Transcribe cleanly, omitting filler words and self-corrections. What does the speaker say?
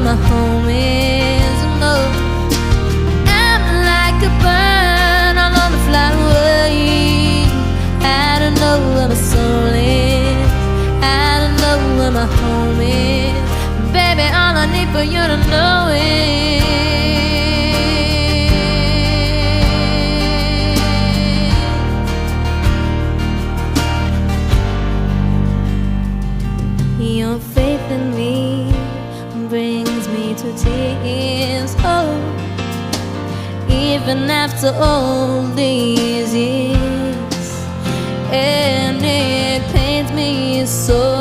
my home is. No, I'm like a bird all on the fly away. I don't know where my soul is, I don't know where my home is. Baby, all I need for you to know is your faith in me brings me to tears. Oh, even after all these years, and it pains me so.